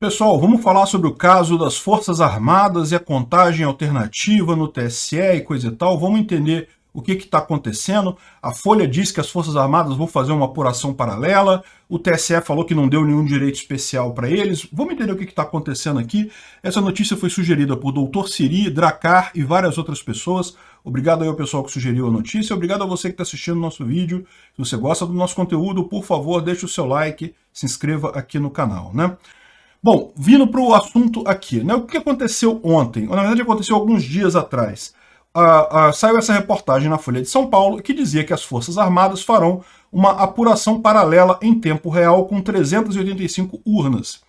Pessoal, vamos falar sobre o caso das Forças Armadas e a contagem alternativa no TSE e coisa e tal. Vamos entender o que está acontecendo. A Folha diz que as Forças Armadas vão fazer uma apuração paralela. O TSE falou que não deu nenhum direito especial para eles. Vamos entender o que está acontecendo aqui. Essa notícia foi sugerida por Dr. Siri, Dracar e várias outras pessoas. Obrigado aí ao pessoal que sugeriu a notícia. Obrigado a você que está assistindo o nosso vídeo. Se você gosta do nosso conteúdo, por favor, deixe o seu like, se inscreva aqui no canal, né? Bom, vindo para o assunto aqui, né? O que aconteceu ontem? Na verdade, aconteceu alguns dias atrás. Saiu essa reportagem na Folha de São Paulo que dizia que as Forças Armadas farão uma apuração paralela em tempo real com 385 urnas.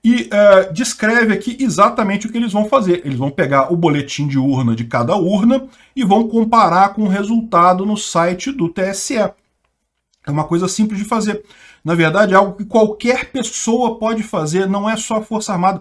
E descreve aqui exatamente o que eles vão fazer. Eles vão pegar o boletim de urna de cada urna e vão comparar com o resultado no site do TSE. É uma coisa simples de fazer. Na verdade, é algo que qualquer pessoa pode fazer, não é só a Força Armada.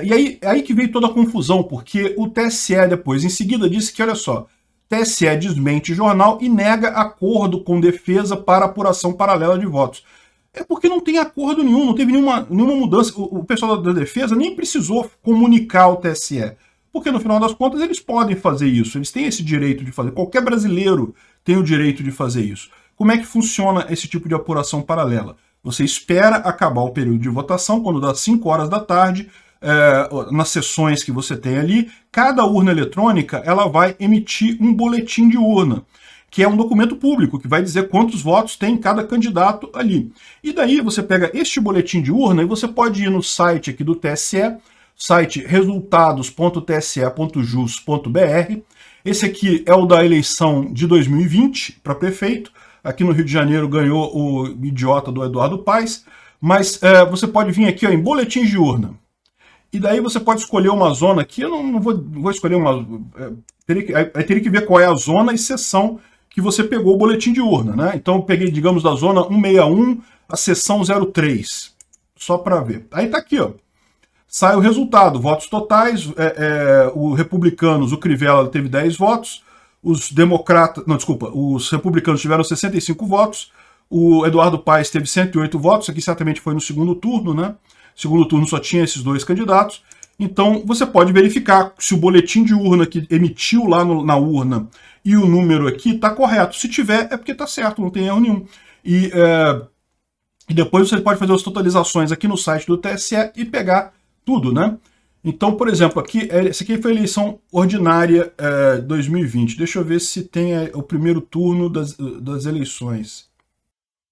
E aí que veio toda a confusão, porque o TSE depois, em seguida, disse que, olha só, TSE desmente jornal e nega acordo com defesa para apuração paralela de votos. É porque não tem acordo nenhum, não teve nenhuma mudança. O pessoal da defesa nem precisou comunicar ao TSE, porque no final das contas eles podem fazer isso, eles têm esse direito de fazer, qualquer brasileiro tem o direito de fazer isso. Como é que funciona esse tipo de apuração paralela? Você espera acabar o período de votação, quando dá 5 horas da tarde, nas sessões que você tem ali, cada urna eletrônica ela vai emitir um boletim de urna, que é um documento público, que vai dizer quantos votos tem cada candidato ali. E daí você pega este boletim de urna e você pode ir no site aqui do TSE, site resultados.tse.jus.br. Esse aqui é o da eleição de 2020 para prefeito. Aqui no Rio de Janeiro ganhou o idiota do Eduardo Paes, mas você pode vir aqui ó, em boletins de urna. E daí você pode escolher uma zona aqui, eu não vou escolher uma... teria que ver qual é a zona e seção que você pegou o boletim de urna, né? Então eu peguei, digamos, da zona 161 a seção 03, só para ver. Aí tá aqui, ó. Sai o resultado, votos totais, o Republicanos, o Crivella teve 10 votos, os democratas, não, desculpa, os republicanos tiveram 65 votos, o Eduardo Paes teve 108 votos, aqui certamente foi no segundo turno, né? Segundo turno só tinha esses dois candidatos, então você pode verificar se o boletim de urna que emitiu lá na urna e o número aqui está correto. Se tiver, é porque está certo, não tem erro nenhum. E depois você pode fazer as totalizações aqui no site do TSE e pegar tudo, né? Então, por exemplo, essa aqui foi a eleição ordinária 2020. Deixa eu ver se tem o primeiro turno das eleições.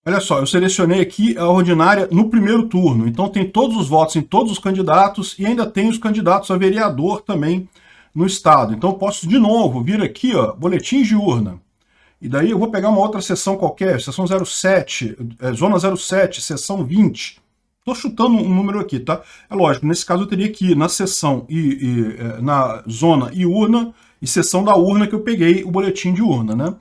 Olha só, eu selecionei aqui a ordinária no primeiro turno. Então tem todos os votos em todos os candidatos e ainda tem os candidatos a vereador também no estado. Então eu posso, de novo, vir aqui, ó, boletins de urna. E daí eu vou pegar uma outra seção qualquer, seção 07, zona 07, seção 20. Estou chutando um número aqui, tá? É lógico, nesse caso eu teria que ir na seção na zona e urna, e seção da urna que eu peguei o boletim de urna, né?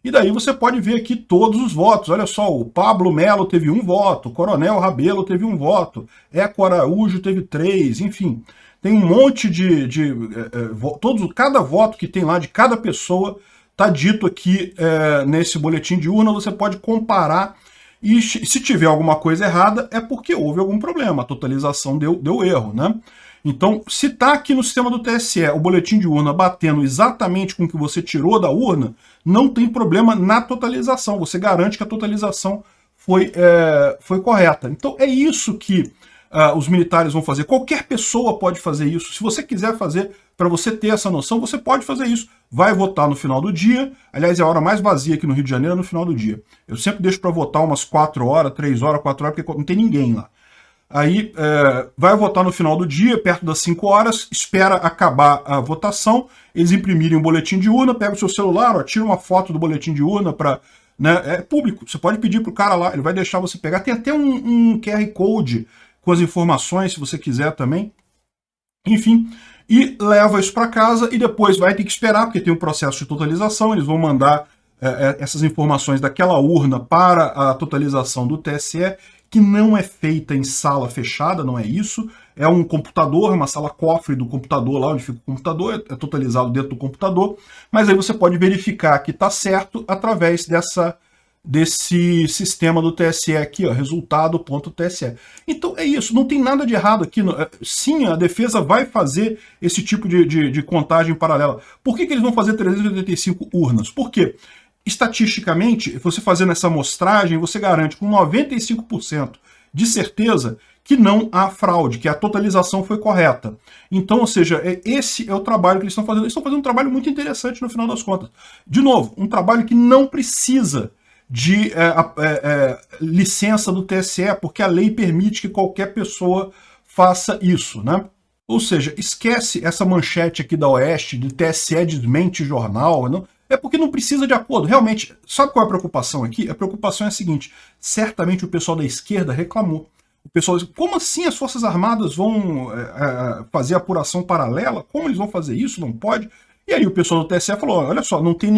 E daí você pode ver aqui todos os votos. Olha só, o Pablo Melo teve 1 voto, o Coronel Rabelo teve 1 voto, Eco Araújo teve 3, enfim. Tem um monte cada voto que tem lá de cada pessoa está dito aqui nesse boletim de urna, você pode comparar. E se tiver alguma coisa errada, é porque houve algum problema, a totalização deu erro, né? Então, se está aqui no sistema do TSE o boletim de urna batendo exatamente com o que você tirou da urna, não tem problema na totalização, você garante que a totalização foi correta. Então, é isso que os militares vão fazer. Qualquer pessoa pode fazer isso. Se você quiser fazer, para você ter essa noção, você pode fazer isso. Vai votar no final do dia. Aliás, é a hora mais vazia aqui no Rio de Janeiro, no final do dia. Eu sempre deixo para votar umas 4 horas, 3 horas, 4 horas, porque não tem ninguém lá. Aí vai votar no final do dia, perto das 5 horas, espera acabar a votação, eles imprimirem um boletim de urna, pega o seu celular, ó, tira uma foto do boletim de urna para... Né, é público, você pode pedir para o cara lá, ele vai deixar você pegar. Tem até um QR Code com as informações, se você quiser também. Enfim, e leva isso para casa e depois vai ter que esperar, porque tem um processo de totalização, eles vão mandar essas informações daquela urna para a totalização do TSE, que não é feita em sala fechada, não é isso, é um computador, uma sala cofre do computador, lá onde fica o computador, é totalizado dentro do computador, mas aí você pode verificar que está certo através desse sistema do TSE aqui, ó, resultado.tse. Então é isso, não tem nada de errado aqui. Sim, a defesa vai fazer esse tipo de contagem paralela. Por que eles vão fazer 385 urnas? Por quê? Estatisticamente, você fazendo essa amostragem, você garante com 95% de certeza que não há fraude, que a totalização foi correta. Então, ou seja, esse é o trabalho que eles estão fazendo. Eles estão fazendo um trabalho muito interessante no final das contas. De novo, um trabalho que não precisa de licença do TSE, porque a lei permite que qualquer pessoa faça isso, né? Ou seja, esquece essa manchete aqui da Oeste, de TSE desmente jornal, não? É porque não precisa de acordo. Realmente, sabe qual é a preocupação aqui? A preocupação é a seguinte, certamente o pessoal da esquerda reclamou. O pessoal diz, como assim as Forças Armadas vão fazer apuração paralela? Como eles vão fazer isso? Não pode? E aí o pessoal do TSE falou, olha só, não tem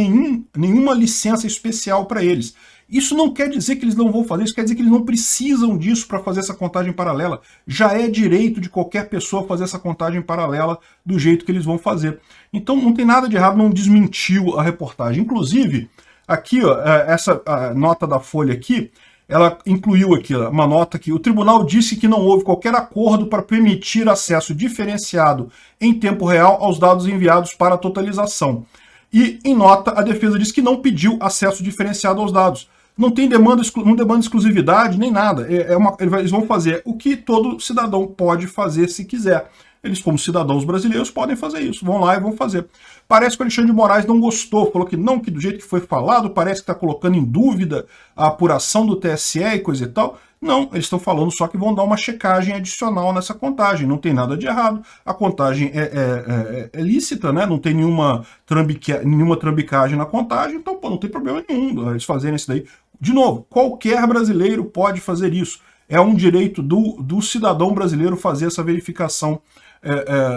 nenhuma licença especial para eles. Isso não quer dizer que eles não vão fazer, isso quer dizer que eles não precisam disso para fazer essa contagem paralela. Já é direito de qualquer pessoa fazer essa contagem paralela do jeito que eles vão fazer. Então não tem nada de errado, não desmentiu a reportagem. Inclusive, aqui, ó, essa nota da Folha aqui, ela incluiu aqui uma nota que o tribunal disse que não houve qualquer acordo para permitir acesso diferenciado em tempo real aos dados enviados para a totalização. E, em nota, a defesa diz que não pediu acesso diferenciado aos dados. Não tem demanda, não demanda exclusividade nem nada. Eles vão fazer o que todo cidadão pode fazer se quiser. Eles, como cidadãos brasileiros, podem fazer isso. Vão lá e vão fazer. Parece que o Alexandre de Moraes não gostou, falou que não, que do jeito que foi falado, parece que está colocando em dúvida a apuração do TSE e coisa e tal. Não, eles estão falando só que vão dar uma checagem adicional nessa contagem. Não tem nada de errado. A contagem é lícita, né? Não tem nenhuma trambicagem na contagem, então pô, não tem problema nenhum eles fazerem isso daí. De novo, qualquer brasileiro pode fazer isso. É um direito do cidadão brasileiro fazer essa verificação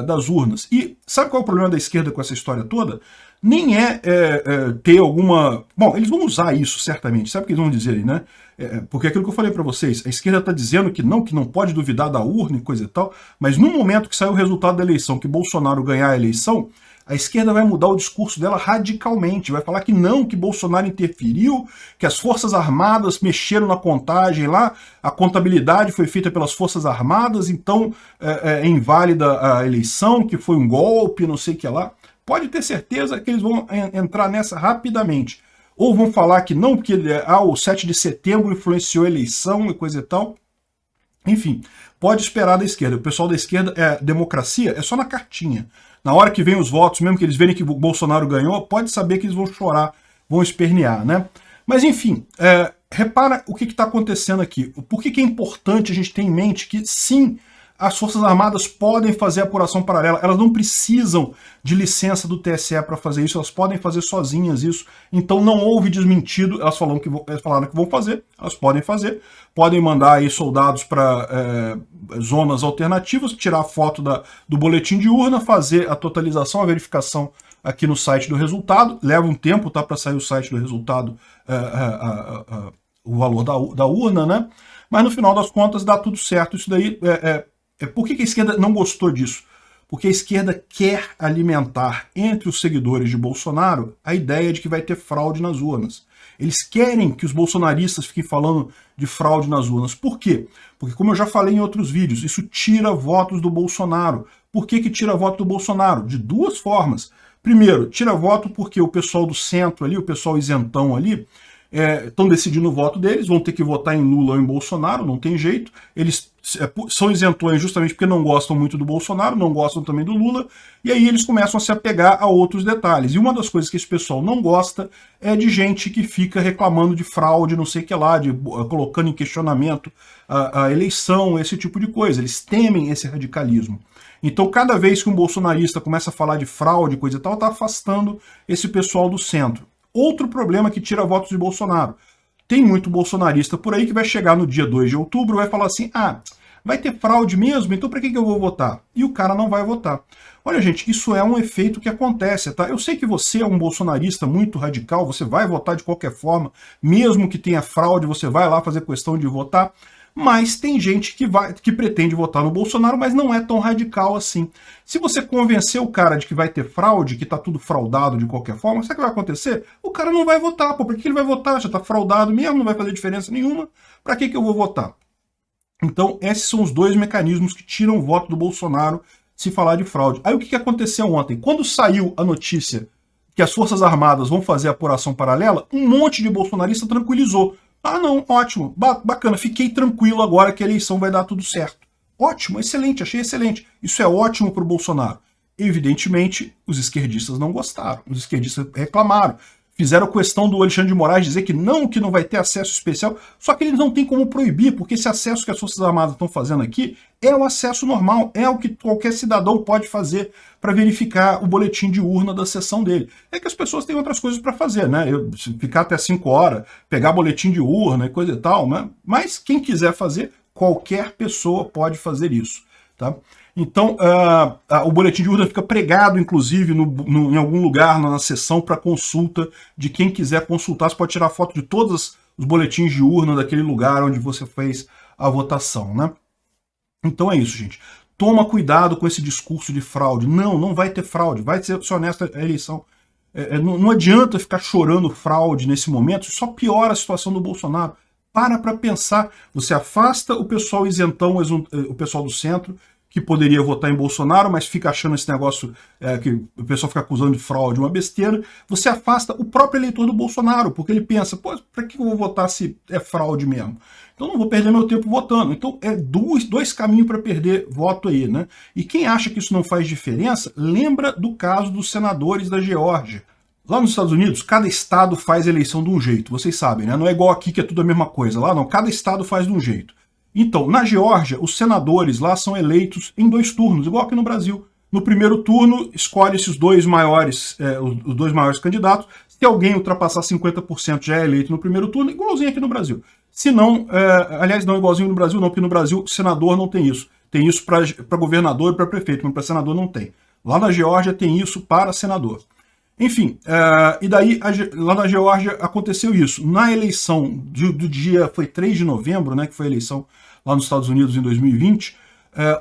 das urnas. E sabe qual é o problema da esquerda com essa história toda? Nem ter alguma... Bom, eles vão usar isso, certamente. Sabe o que eles vão dizer aí, né? Porque aquilo que eu falei para vocês, a esquerda está dizendo que não pode duvidar da urna e coisa e tal, mas no momento que sair o resultado da eleição, que Bolsonaro ganhar a eleição, a esquerda vai mudar o discurso dela radicalmente, vai falar que não, que Bolsonaro interferiu, que as Forças Armadas mexeram na contagem lá, a contabilidade foi feita pelas Forças Armadas, então é inválida a eleição, que foi um golpe, não sei o que lá. Pode ter certeza que eles vão entrar nessa rapidamente. Ou vão falar que não, porque o 7 de setembro influenciou a eleição e coisa e tal. Enfim, pode esperar da esquerda. O pessoal da esquerda, democracia é só na cartinha. Na hora que vem os votos, mesmo que eles verem que o Bolsonaro ganhou, pode saber que eles vão chorar, vão espernear, né? Mas enfim, repara o que está acontecendo aqui. Por que é importante a gente ter em mente que sim, as Forças Armadas podem fazer apuração paralela, elas não precisam de licença do TSE para fazer isso, elas podem fazer sozinhas isso, então não houve desmentido, elas falaram que vão fazer, elas podem fazer, podem mandar aí soldados para zonas alternativas, tirar a foto do boletim de urna, fazer a totalização, a verificação aqui no site do resultado, leva um tempo, tá, para sair o site do resultado, o valor da urna, né? Mas no final das contas dá tudo certo, isso daí por que a esquerda não gostou disso? Porque a esquerda quer alimentar entre os seguidores de Bolsonaro a ideia de que vai ter fraude nas urnas. Eles querem que os bolsonaristas fiquem falando de fraude nas urnas. Por quê? Porque, como eu já falei em outros vídeos, isso tira votos do Bolsonaro. Por que tira voto do Bolsonaro? De duas formas. Primeiro, tira voto porque o pessoal do centro ali, o pessoal isentão ali, estão decidindo o voto deles, vão ter que votar em Lula ou em Bolsonaro, não tem jeito. Eles são isentões justamente porque não gostam muito do Bolsonaro, não gostam também do Lula, e aí eles começam a se apegar a outros detalhes. E uma das coisas que esse pessoal não gosta é de gente que fica reclamando de fraude, não sei o que lá, colocando em questionamento a eleição, esse tipo de coisa. Eles temem esse radicalismo. Então, cada vez que um bolsonarista começa a falar de fraude, coisa e tal, está afastando esse pessoal do centro. Outro problema que tira votos de Bolsonaro. Tem muito bolsonarista por aí que vai chegar no dia 2 de outubro e vai falar assim, vai ter fraude mesmo, então para que eu vou votar? E o cara não vai votar. Olha, gente, isso é um efeito que acontece, tá? Eu sei que você é um bolsonarista muito radical, você vai votar de qualquer forma, mesmo que tenha fraude, você vai lá fazer questão de votar, mas tem gente que pretende votar no Bolsonaro, mas não é tão radical assim. Se você convencer o cara de que vai ter fraude, que tá tudo fraudado de qualquer forma, sabe o que vai acontecer? O cara não vai votar. Pô, por que ele vai votar? Já tá fraudado mesmo, não vai fazer diferença nenhuma. Pra que eu vou votar? Então, esses são os dois mecanismos que tiram o voto do Bolsonaro se falar de fraude. Aí o que aconteceu ontem? Quando saiu a notícia que as Forças Armadas vão fazer apuração paralela, um monte de bolsonarista tranquilizou. Ah, não, ótimo, bacana, fiquei tranquilo agora que a eleição vai dar tudo certo. Ótimo, excelente, achei excelente. Isso é ótimo para o Bolsonaro. Evidentemente, os esquerdistas não gostaram, os esquerdistas reclamaram. Fizeram questão do Alexandre de Moraes dizer que não vai ter acesso especial, só que eles não têm como proibir, porque esse acesso que as Forças Armadas estão fazendo aqui é o acesso normal, é o que qualquer cidadão pode fazer para verificar o boletim de urna da sessão dele. É que as pessoas têm outras coisas para fazer, né? Ficar até 5 horas, pegar boletim de urna e coisa e tal, né? Mas quem quiser fazer, qualquer pessoa pode fazer isso, tá? Então, o boletim de urna fica pregado, inclusive, em algum lugar na sessão para consulta de quem quiser consultar. Você pode tirar foto de todos os boletins de urna daquele lugar onde você fez a votação, né? Então é isso, gente. Toma cuidado com esse discurso de fraude. Não vai ter fraude. Vai ser honesta a eleição. Não adianta ficar chorando fraude nesse momento. Isso só piora a situação do Bolsonaro. Para pensar. Você afasta o pessoal isentão, o pessoal do centro, que poderia votar em Bolsonaro, mas fica achando esse negócio que o pessoal fica acusando de fraude, uma besteira. Você afasta o próprio eleitor do Bolsonaro, porque ele pensa, pô, para que eu vou votar se é fraude mesmo? Então não vou perder meu tempo votando. Então é dois caminhos para perder voto aí, né? E quem acha que isso não faz diferença, lembra do caso dos senadores da Geórgia. Lá nos Estados Unidos, cada estado faz eleição de um jeito, vocês sabem, né? Não é igual aqui que é tudo a mesma coisa. Lá não, cada estado faz de um jeito. Então, na Geórgia, os senadores lá são eleitos em 2 turnos, igual aqui no Brasil. No primeiro turno, escolhe-se os dois maiores candidatos. Se alguém ultrapassar 50% já é eleito no primeiro turno, igualzinho aqui no Brasil. Se não, aliás, não igualzinho no Brasil, não, porque no Brasil senador não tem isso. Tem isso para governador e para prefeito, mas para senador não tem. Lá na Geórgia tem isso para senador. Enfim, e daí lá na Geórgia aconteceu isso. Na eleição do dia, foi 3 de novembro, né, que foi a eleição lá nos Estados Unidos em 2020,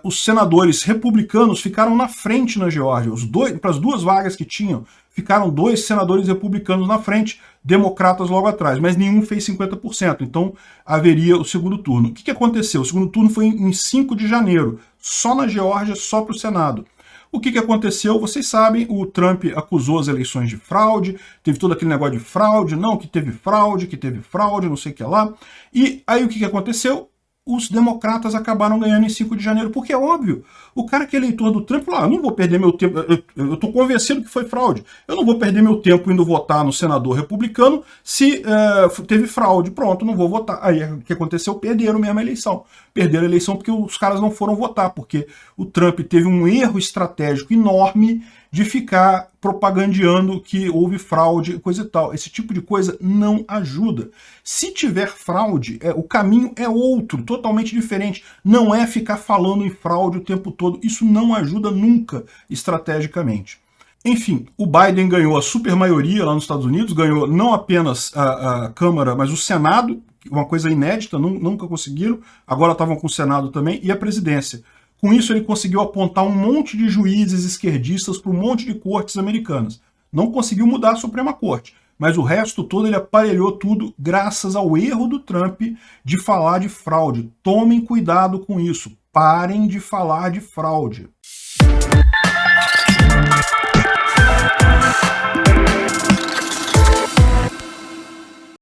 os senadores republicanos ficaram na frente na Geórgia. Para as 2 vagas que tinham, ficaram 2 senadores republicanos na frente, democratas logo atrás, mas nenhum fez 50%, então haveria o segundo turno. O que aconteceu? O segundo turno foi em 5 de janeiro, só na Geórgia, só para o Senado. O que aconteceu? Vocês sabem, o Trump acusou as eleições de fraude, teve todo aquele negócio de fraude, não, que teve fraude, não sei o que lá. E aí o que aconteceu? Os democratas acabaram ganhando em 5 de janeiro, porque é óbvio, o cara que é eleitor do Trump falou, eu não vou perder meu tempo, eu estou convencido que foi fraude, eu não vou perder meu tempo indo votar no senador republicano se teve fraude, pronto, não vou votar. Aí o que aconteceu? Perderam mesmo a eleição. Perderam a eleição porque os caras não foram votar, porque o Trump teve um erro estratégico enorme de ficar propagandeando que houve fraude, coisa e tal. Esse tipo de coisa não ajuda. Se tiver fraude, o caminho é outro, totalmente diferente. Não é ficar falando em fraude o tempo todo. Isso não ajuda nunca, estrategicamente. Enfim, o Biden ganhou a supermaioria lá nos Estados Unidos, ganhou não apenas a Câmara, mas o Senado, uma coisa inédita, nunca conseguiram, agora estavam com o Senado também, e a presidência. Com isso, ele conseguiu apontar um monte de juízes esquerdistas para um monte de cortes americanas. Não conseguiu mudar a Suprema Corte, mas o resto todo ele aparelhou tudo graças ao erro do Trump de falar de fraude. Tomem cuidado com isso. Parem de falar de fraude.